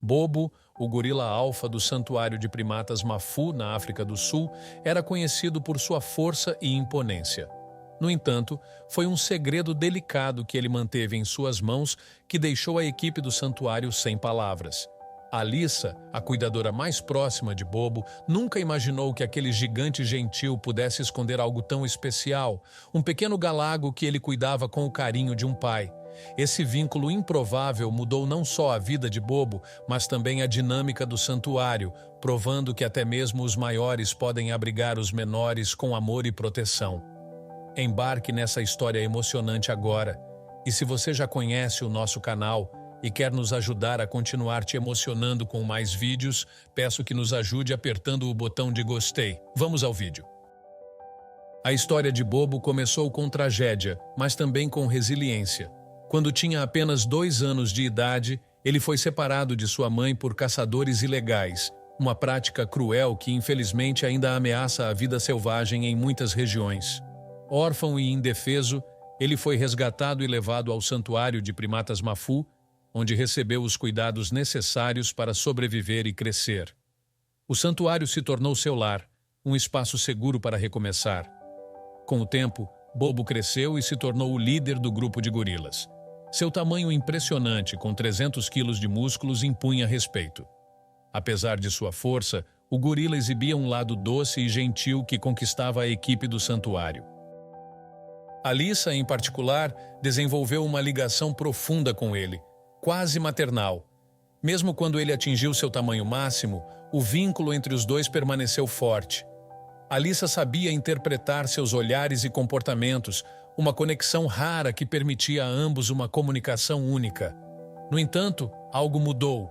Bobo, o gorila alfa do Santuário de Primatas Mafu, na África do Sul, era conhecido por sua força e imponência. No entanto, foi um segredo delicado que ele manteve em suas mãos que deixou a equipe do santuário sem palavras. Alissa, a cuidadora mais próxima de Bobo, nunca imaginou que aquele gigante gentil pudesse esconder algo tão especial, um pequeno galago que ele cuidava com o carinho de um pai. Esse vínculo improvável mudou não só a vida de Bobo, mas também a dinâmica do santuário, provando que até mesmo os maiores podem abrigar os menores com amor e proteção. Embarque nessa história emocionante agora. E se você já conhece o nosso canal e quer nos ajudar a continuar te emocionando com mais vídeos, peço que nos ajude apertando o botão de gostei. Vamos ao vídeo. A história de Bobo começou com tragédia, mas também com resiliência. Quando tinha apenas 2 anos de idade, ele foi separado de sua mãe por caçadores ilegais, uma prática cruel que infelizmente ainda ameaça a vida selvagem em muitas regiões. Órfão e indefeso, ele foi resgatado e levado ao Santuário de Primatas Mafu, onde recebeu os cuidados necessários para sobreviver e crescer. O santuário se tornou seu lar, um espaço seguro para recomeçar. Com o tempo, Bobo cresceu e se tornou o líder do grupo de gorilas. Seu tamanho impressionante, com 300 quilos de músculos, impunha respeito. Apesar de sua força, o gorila exibia um lado doce e gentil que conquistava a equipe do santuário. Alissa, em particular, desenvolveu uma ligação profunda com ele, quase maternal. Mesmo quando ele atingiu seu tamanho máximo, o vínculo entre os dois permaneceu forte. Alissa sabia interpretar seus olhares e comportamentos, uma conexão rara que permitia a ambos uma comunicação única. No entanto, algo mudou.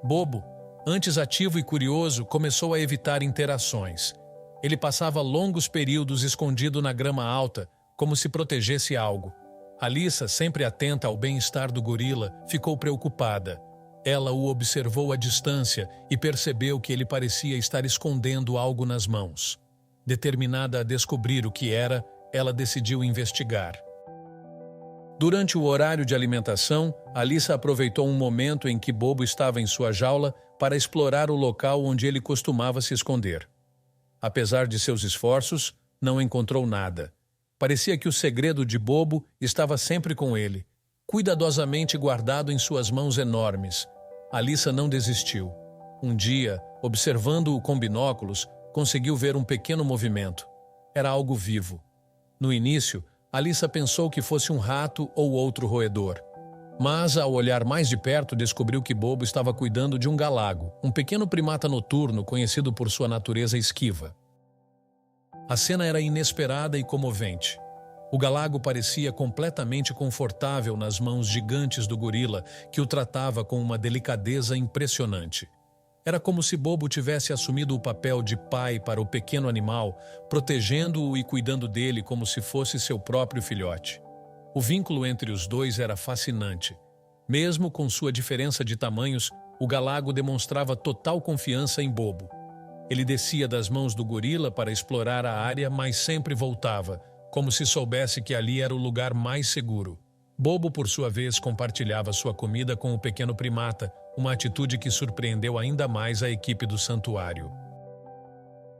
Bobo, antes ativo e curioso, começou a evitar interações. Ele passava longos períodos escondido na grama alta, como se protegesse algo. Alissa, sempre atenta ao bem-estar do gorila, ficou preocupada. Ela o observou à distância e percebeu que ele parecia estar escondendo algo nas mãos. Determinada a descobrir o que era, ela decidiu investigar. Durante o horário de alimentação, Alissa aproveitou um momento em que Bobo estava em sua jaula para explorar o local onde ele costumava se esconder. Apesar de seus esforços, não encontrou nada. Parecia que o segredo de Bobo estava sempre com ele, cuidadosamente guardado em suas mãos enormes. Alissa não desistiu. Um dia, observando-o com binóculos, conseguiu ver um pequeno movimento. Era algo vivo. No início, Alissa pensou que fosse um rato ou outro roedor. Mas, ao olhar mais de perto, descobriu que Bobo estava cuidando de um galago, um pequeno primata noturno conhecido por sua natureza esquiva. A cena era inesperada e comovente. O galago parecia completamente confortável nas mãos gigantes do gorila, que o tratava com uma delicadeza impressionante. Era como se Bobo tivesse assumido o papel de pai para o pequeno animal, protegendo-o e cuidando dele como se fosse seu próprio filhote. O vínculo entre os dois era fascinante. Mesmo com sua diferença de tamanhos, o galago demonstrava total confiança em Bobo. Ele descia das mãos do gorila para explorar a área, mas sempre voltava, como se soubesse que ali era o lugar mais seguro. Bobo, por sua vez, compartilhava sua comida com o pequeno primata, uma atitude que surpreendeu ainda mais a equipe do santuário.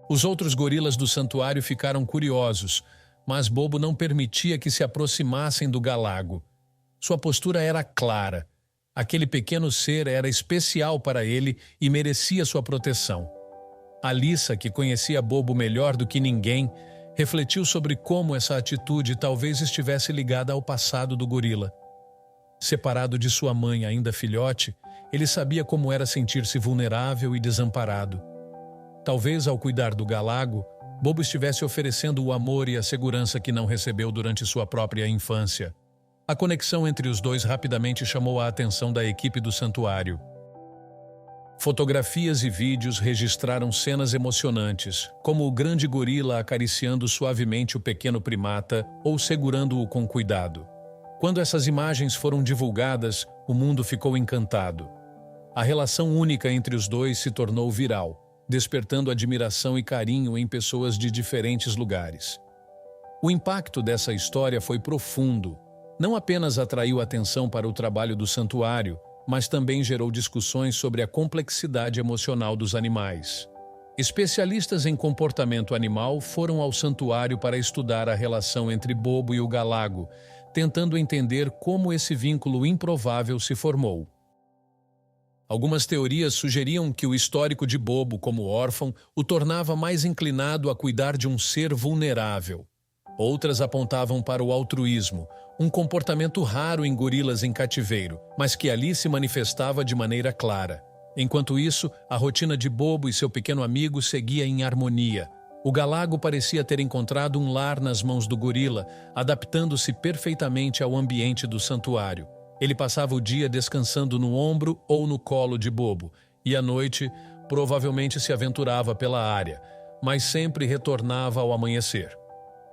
Os outros gorilas do santuário ficaram curiosos, mas Bobo não permitia que se aproximassem do galago. Sua postura era clara. Aquele pequeno ser era especial para ele e merecia sua proteção. Alissa, que conhecia Bobo melhor do que ninguém, refletiu sobre como essa atitude talvez estivesse ligada ao passado do gorila. Separado de sua mãe ainda filhote, ele sabia como era sentir-se vulnerável e desamparado. Talvez, ao cuidar do galago, Bobo estivesse oferecendo o amor e a segurança que não recebeu durante sua própria infância. A conexão entre os dois rapidamente chamou a atenção da equipe do santuário. Fotografias e vídeos registraram cenas emocionantes, como o grande gorila acariciando suavemente o pequeno primata ou segurando-o com cuidado. Quando essas imagens foram divulgadas, o mundo ficou encantado. A relação única entre os dois se tornou viral, despertando admiração e carinho em pessoas de diferentes lugares. O impacto dessa história foi profundo. Não apenas atraiu atenção para o trabalho do santuário, mas também gerou discussões sobre a complexidade emocional dos animais. Especialistas em comportamento animal foram ao santuário para estudar a relação entre Bobo e o galago, tentando entender como esse vínculo improvável se formou. Algumas teorias sugeriam que o histórico de Bobo como órfão o tornava mais inclinado a cuidar de um ser vulnerável. Outras apontavam para o altruísmo, um comportamento raro em gorilas em cativeiro, mas que ali se manifestava de maneira clara. Enquanto isso, a rotina de Bobo e seu pequeno amigo seguia em harmonia. O galago parecia ter encontrado um lar nas mãos do gorila, adaptando-se perfeitamente ao ambiente do santuário. Ele passava o dia descansando no ombro ou no colo de Bobo, e à noite, provavelmente se aventurava pela área, mas sempre retornava ao amanhecer.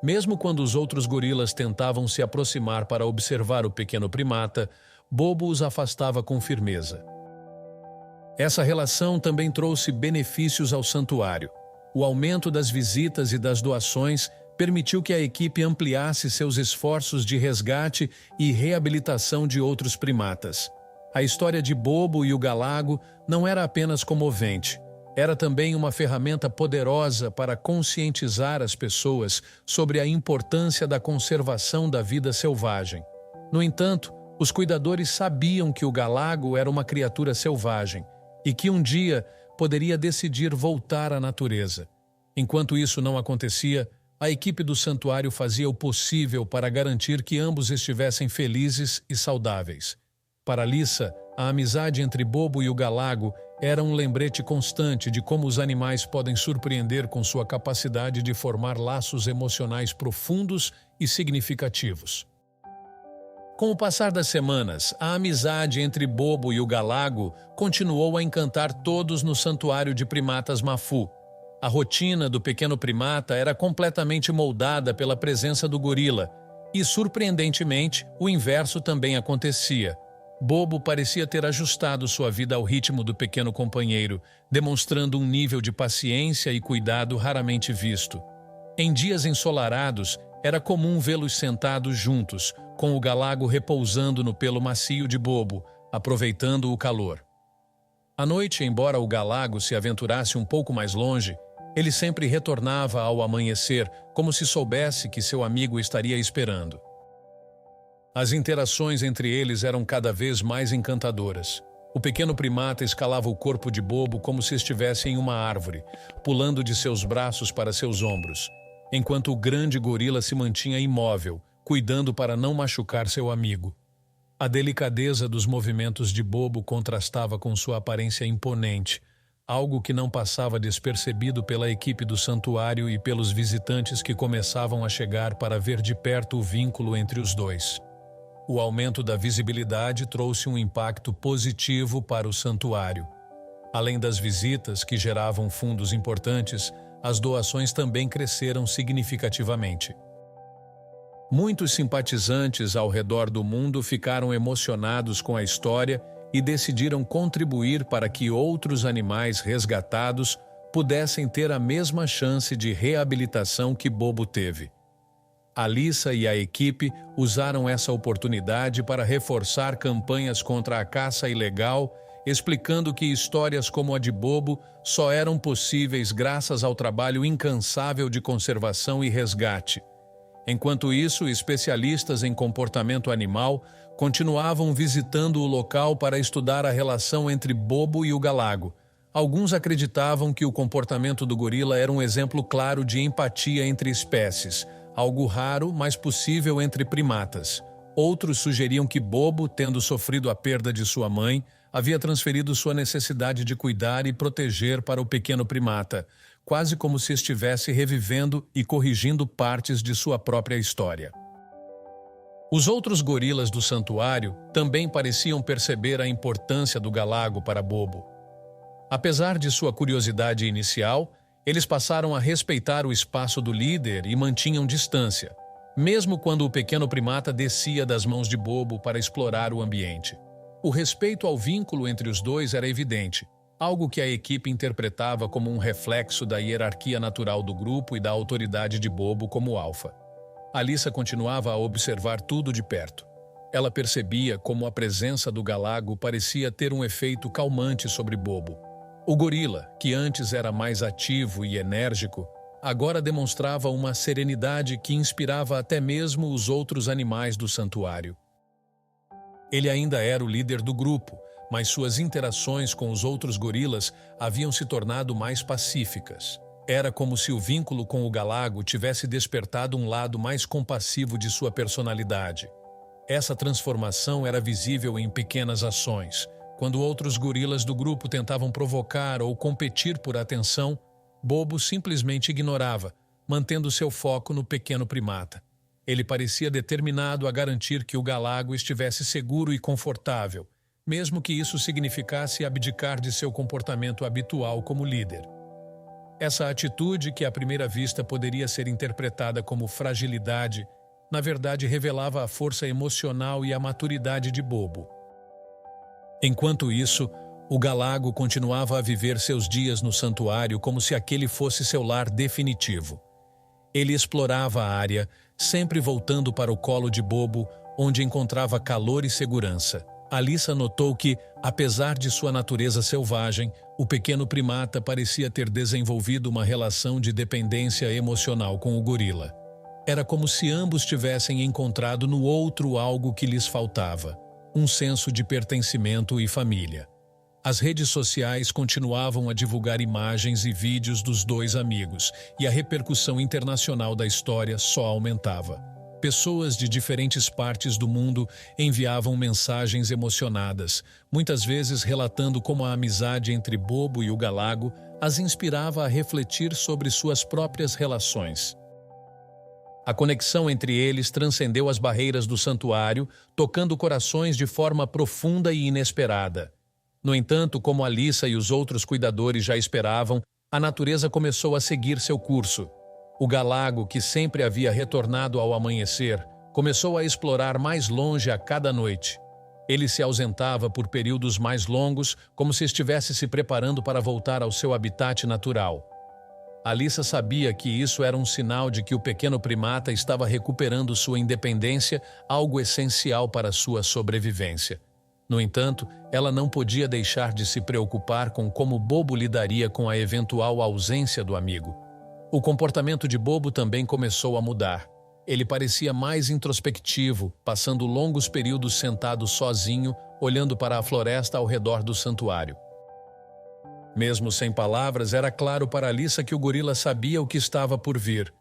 Mesmo quando os outros gorilas tentavam se aproximar para observar o pequeno primata, Bobo os afastava com firmeza. Essa relação também trouxe benefícios ao santuário. O aumento das visitas e das doações permitiu que a equipe ampliasse seus esforços de resgate e reabilitação de outros primatas. A história de Bobo e o galago não era apenas comovente, era também uma ferramenta poderosa para conscientizar as pessoas sobre a importância da conservação da vida selvagem. No entanto, os cuidadores sabiam que o galago era uma criatura selvagem e que um dia poderia decidir voltar à natureza. Enquanto isso não acontecia, a equipe do santuário fazia o possível para garantir que ambos estivessem felizes e saudáveis. Para Alissa, a amizade entre Bobo e o galago era um lembrete constante de como os animais podem surpreender com sua capacidade de formar laços emocionais profundos e significativos. Com o passar das semanas, a amizade entre Bobo e o galago continuou a encantar todos no santuário de primatas Mafu. A rotina do pequeno primata era completamente moldada pela presença do gorila, e, surpreendentemente, o inverso também acontecia. Bobo parecia ter ajustado sua vida ao ritmo do pequeno companheiro, demonstrando um nível de paciência e cuidado raramente visto. Em dias ensolarados, era comum vê-los sentados juntos, com o galago repousando no pelo macio de Bobo, aproveitando o calor. À noite, embora o galago se aventurasse um pouco mais longe, ele sempre retornava ao amanhecer, como se soubesse que seu amigo estaria esperando. As interações entre eles eram cada vez mais encantadoras. O pequeno primata escalava o corpo de Bobo como se estivesse em uma árvore, pulando de seus braços para seus ombros, enquanto o grande gorila se mantinha imóvel, cuidando para não machucar seu amigo. A delicadeza dos movimentos de Bobo contrastava com sua aparência imponente, algo que não passava despercebido pela equipe do santuário e pelos visitantes que começavam a chegar para ver de perto o vínculo entre os dois. O aumento da visibilidade trouxe um impacto positivo para o santuário. Além das visitas, que geravam fundos importantes, as doações também cresceram significativamente. Muitos simpatizantes ao redor do mundo ficaram emocionados com a história e decidiram contribuir para que outros animais resgatados pudessem ter a mesma chance de reabilitação que Bobo teve. Alissa e a equipe usaram essa oportunidade para reforçar campanhas contra a caça ilegal, explicando que histórias como a de Bobo só eram possíveis graças ao trabalho incansável de conservação e resgate. Enquanto isso, especialistas em comportamento animal continuavam visitando o local para estudar a relação entre Bobo e o galago. Alguns acreditavam que o comportamento do gorila era um exemplo claro de empatia entre espécies, algo raro, mas possível entre primatas. Outros sugeriam que Bobo, tendo sofrido a perda de sua mãe, havia transferido sua necessidade de cuidar e proteger para o pequeno primata, quase como se estivesse revivendo e corrigindo partes de sua própria história. Os outros gorilas do santuário também pareciam perceber a importância do galago para Bobo. Apesar de sua curiosidade inicial, eles passaram a respeitar o espaço do líder e mantinham distância, mesmo quando o pequeno primata descia das mãos de Bobo para explorar o ambiente. O respeito ao vínculo entre os dois era evidente, algo que a equipe interpretava como um reflexo da hierarquia natural do grupo e da autoridade de Bobo como alfa. Alissa continuava a observar tudo de perto. Ela percebia como a presença do galago parecia ter um efeito calmante sobre Bobo. O gorila, que antes era mais ativo e enérgico, agora demonstrava uma serenidade que inspirava até mesmo os outros animais do santuário. Ele ainda era o líder do grupo, mas suas interações com os outros gorilas haviam se tornado mais pacíficas. Era como se o vínculo com o galago tivesse despertado um lado mais compassivo de sua personalidade. Essa transformação era visível em pequenas ações. Quando outros gorilas do grupo tentavam provocar ou competir por atenção, Bobo simplesmente ignorava, mantendo seu foco no pequeno primata. Ele parecia determinado a garantir que o galago estivesse seguro e confortável, mesmo que isso significasse abdicar de seu comportamento habitual como líder. Essa atitude, que à primeira vista poderia ser interpretada como fragilidade, na verdade revelava a força emocional e a maturidade de Bobo. Enquanto isso, o galago continuava a viver seus dias no santuário como se aquele fosse seu lar definitivo. Ele explorava a área, sempre voltando para o colo de Bobo, onde encontrava calor e segurança. Alyssa notou que, apesar de sua natureza selvagem, o pequeno primata parecia ter desenvolvido uma relação de dependência emocional com o gorila. Era como se ambos tivessem encontrado no outro algo que lhes faltava, um senso de pertencimento e família. As redes sociais continuavam a divulgar imagens e vídeos dos dois amigos, e a repercussão internacional da história só aumentava. Pessoas de diferentes partes do mundo enviavam mensagens emocionadas, muitas vezes relatando como a amizade entre Bobo e o galago as inspirava a refletir sobre suas próprias relações. A conexão entre eles transcendeu as barreiras do santuário, tocando corações de forma profunda e inesperada. No entanto, como Alyssa e os outros cuidadores já esperavam, a natureza começou a seguir seu curso. O galago, que sempre havia retornado ao amanhecer, começou a explorar mais longe a cada noite. Ele se ausentava por períodos mais longos, como se estivesse se preparando para voltar ao seu habitat natural. Alyssa sabia que isso era um sinal de que o pequeno primata estava recuperando sua independência, algo essencial para sua sobrevivência. No entanto, ela não podia deixar de se preocupar com como Bobo lidaria com a eventual ausência do amigo. O comportamento de Bobo também começou a mudar. Ele parecia mais introspectivo, passando longos períodos sentado sozinho, olhando para a floresta ao redor do santuário. Mesmo sem palavras, era claro para Alyssa que o gorila sabia o que estava por vir.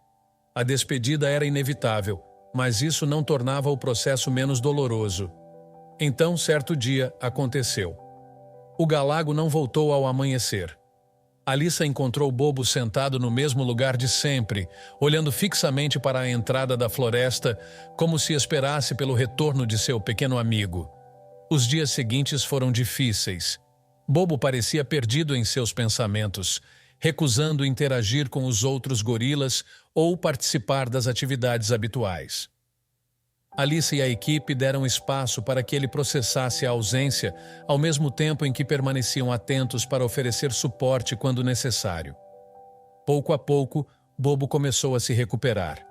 A despedida era inevitável, mas isso não tornava o processo menos doloroso. Então, certo dia, aconteceu. O galago não voltou ao amanhecer. Alyssa encontrou Bobo sentado no mesmo lugar de sempre, olhando fixamente para a entrada da floresta, como se esperasse pelo retorno de seu pequeno amigo. Os dias seguintes foram difíceis. Bobo parecia perdido em seus pensamentos, recusando interagir com os outros gorilas ou participar das atividades habituais. Alyssa e a equipe deram espaço para que ele processasse a ausência, ao mesmo tempo em que permaneciam atentos para oferecer suporte quando necessário. Pouco a pouco, Bobo começou a se recuperar.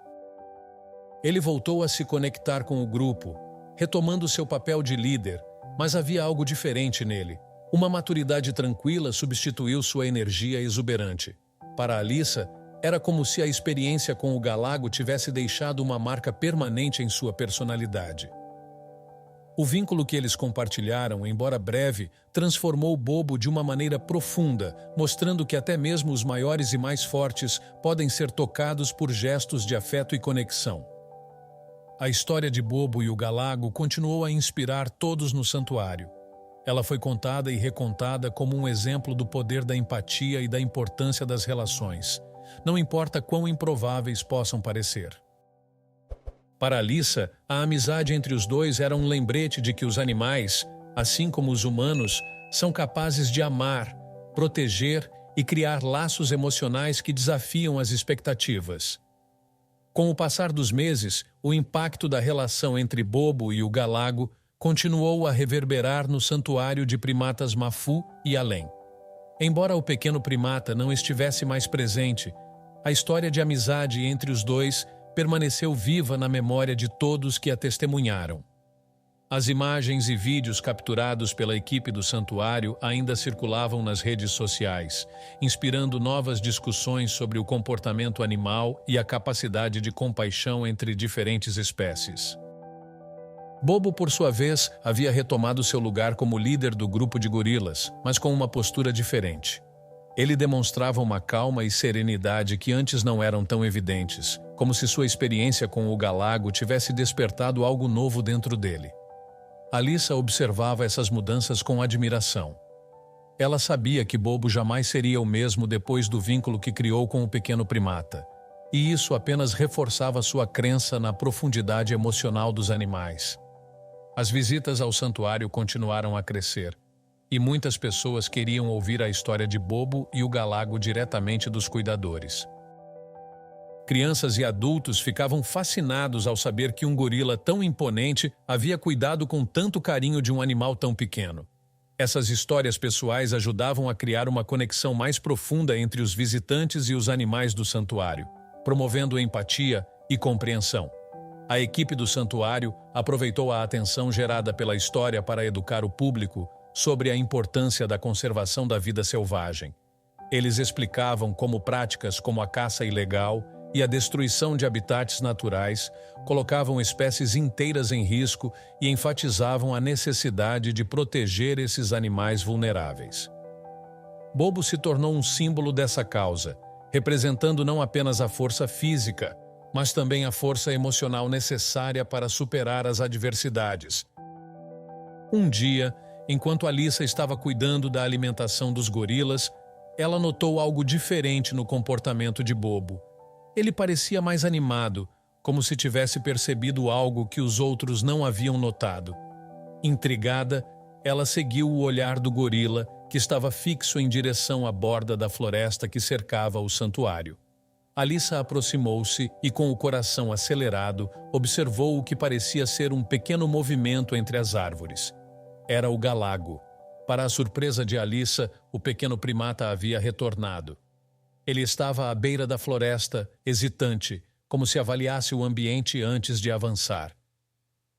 Ele voltou a se conectar com o grupo, retomando seu papel de líder, mas havia algo diferente nele. Uma maturidade tranquila substituiu sua energia exuberante. Para Alyssa, era como se a experiência com o galago tivesse deixado uma marca permanente em sua personalidade. O vínculo que eles compartilharam, embora breve, transformou Bobo de uma maneira profunda, mostrando que até mesmo os maiores e mais fortes podem ser tocados por gestos de afeto e conexão. A história de Bobo e o galago continuou a inspirar todos no santuário. Ela foi contada e recontada como um exemplo do poder da empatia e da importância das relações. Não importa quão improváveis possam parecer. Para Alyssa, a amizade entre os dois era um lembrete de que os animais, assim como os humanos, são capazes de amar, proteger e criar laços emocionais que desafiam as expectativas. Com o passar dos meses, o impacto da relação entre Bobo e o galago continuou a reverberar no santuário de primatas Mafu e além. Embora o pequeno primata não estivesse mais presente, a história de amizade entre os dois permaneceu viva na memória de todos que a testemunharam. As imagens e vídeos capturados pela equipe do santuário ainda circulavam nas redes sociais, inspirando novas discussões sobre o comportamento animal e a capacidade de compaixão entre diferentes espécies. Bobo, por sua vez, havia retomado seu lugar como líder do grupo de gorilas, mas com uma postura diferente. Ele demonstrava uma calma e serenidade que antes não eram tão evidentes, como se sua experiência com o galago tivesse despertado algo novo dentro dele. Alyssa observava essas mudanças com admiração. Ela sabia que Bobo jamais seria o mesmo depois do vínculo que criou com o pequeno primata, e isso apenas reforçava sua crença na profundidade emocional dos animais. As visitas ao santuário continuaram a crescer, e muitas pessoas queriam ouvir a história de Bobo e o galago diretamente dos cuidadores. Crianças e adultos ficavam fascinados ao saber que um gorila tão imponente havia cuidado com tanto carinho de um animal tão pequeno. Essas histórias pessoais ajudavam a criar uma conexão mais profunda entre os visitantes e os animais do santuário, promovendo empatia e compreensão. A equipe do santuário aproveitou a atenção gerada pela história para educar o público sobre a importância da conservação da vida selvagem. Eles explicavam como práticas como a caça ilegal e a destruição de habitats naturais colocavam espécies inteiras em risco e enfatizavam a necessidade de proteger esses animais vulneráveis. Bobo se tornou um símbolo dessa causa, representando não apenas a força física, mas também a força emocional necessária para superar as adversidades. Um dia, enquanto Alyssa estava cuidando da alimentação dos gorilas, ela notou algo diferente no comportamento de Bobo. Ele parecia mais animado, como se tivesse percebido algo que os outros não haviam notado. Intrigada, ela seguiu o olhar do gorila, que estava fixo em direção à borda da floresta que cercava o santuário. Alyssa aproximou-se e, com o coração acelerado, observou o que parecia ser um pequeno movimento entre as árvores. Era o galago. Para a surpresa de Alyssa, o pequeno primata havia retornado. Ele estava à beira da floresta, hesitante, como se avaliasse o ambiente antes de avançar.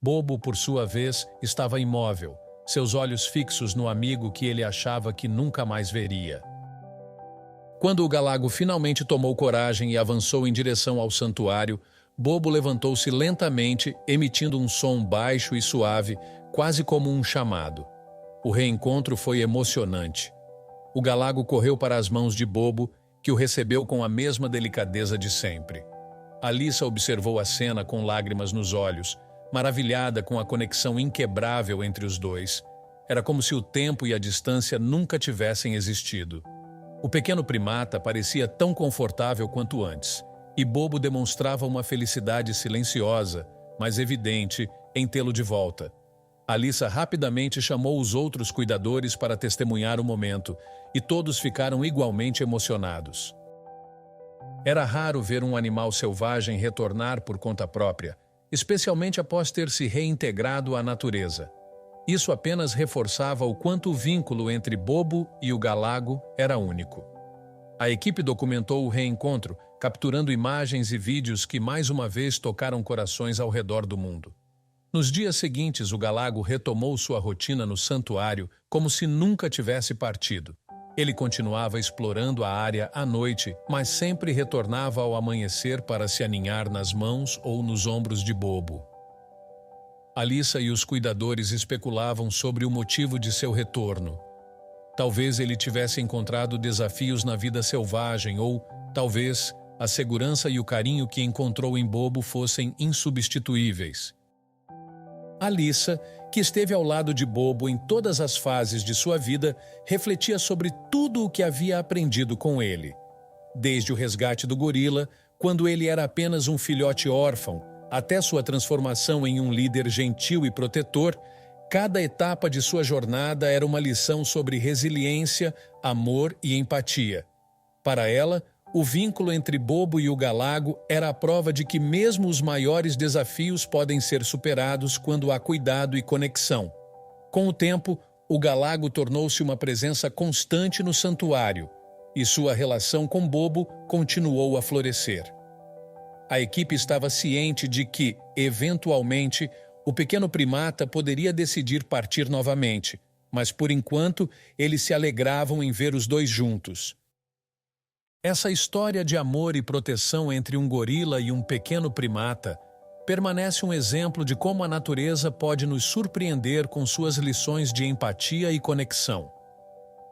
Bobo, por sua vez, estava imóvel, seus olhos fixos no amigo que ele achava que nunca mais veria. Quando o galago finalmente tomou coragem e avançou em direção ao santuário, Bobo levantou-se lentamente, emitindo um som baixo e suave, quase como um chamado. O reencontro foi emocionante. O galago correu para as mãos de Bobo, que o recebeu com a mesma delicadeza de sempre. Alyssa observou a cena com lágrimas nos olhos, maravilhada com a conexão inquebrável entre os dois. Era como se o tempo e a distância nunca tivessem existido. O pequeno primata parecia tão confortável quanto antes, e Bobo demonstrava uma felicidade silenciosa, mas evidente, em tê-lo de volta. Alyssa rapidamente chamou os outros cuidadores para testemunhar o momento, e todos ficaram igualmente emocionados. Era raro ver um animal selvagem retornar por conta própria, especialmente após ter se reintegrado à natureza. Isso apenas reforçava o quanto o vínculo entre Bobo e o galago era único. A equipe documentou o reencontro, capturando imagens e vídeos que mais uma vez tocaram corações ao redor do mundo. Nos dias seguintes, o galago retomou sua rotina no santuário como se nunca tivesse partido. Ele continuava explorando a área à noite, mas sempre retornava ao amanhecer para se aninhar nas mãos ou nos ombros de Bobo. Alyssa e os cuidadores especulavam sobre o motivo de seu retorno. Talvez ele tivesse encontrado desafios na vida selvagem ou, talvez, a segurança e o carinho que encontrou em Bobo fossem insubstituíveis. Alyssa, que esteve ao lado de Bobo em todas as fases de sua vida, refletia sobre tudo o que havia aprendido com ele. Desde o resgate do gorila, quando ele era apenas um filhote órfão, até sua transformação em um líder gentil e protetor, cada etapa de sua jornada era uma lição sobre resiliência, amor e empatia. Para ela, o vínculo entre Bobo e o galago era a prova de que mesmo os maiores desafios podem ser superados quando há cuidado e conexão. Com o tempo, o galago tornou-se uma presença constante no santuário, e sua relação com Bobo continuou a florescer. A equipe estava ciente de que, eventualmente, O pequeno primata poderia decidir partir novamente, mas por enquanto eles se alegravam em ver os dois juntos. Essa história de amor e proteção entre um gorila e um pequeno primata permanece um exemplo de como a natureza pode nos surpreender com suas lições de empatia e conexão.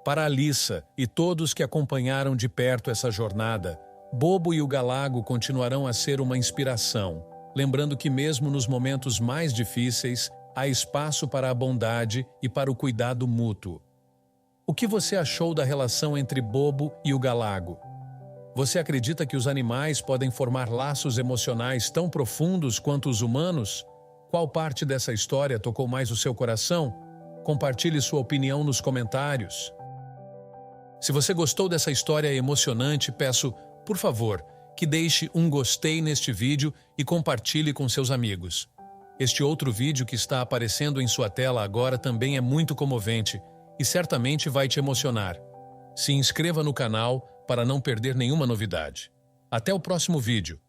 Para Alyssa e todos que acompanharam de perto essa jornada, Bobo e o Galago continuarão a ser uma inspiração, lembrando que mesmo nos momentos mais difíceis, há espaço para a bondade e para o cuidado mútuo. O que você achou da relação entre Bobo e o Galago? Você acredita que os animais podem formar laços emocionais tão profundos quanto os humanos? Qual parte dessa história tocou mais o seu coração? Compartilhe sua opinião nos comentários. Se você gostou dessa história emocionante, peço, por favor, que deixe um gostei neste vídeo e compartilhe com seus amigos. Este outro vídeo que está aparecendo em sua tela agora também é muito comovente e certamente vai te emocionar. Se inscreva no canal para não perder nenhuma novidade. Até o próximo vídeo.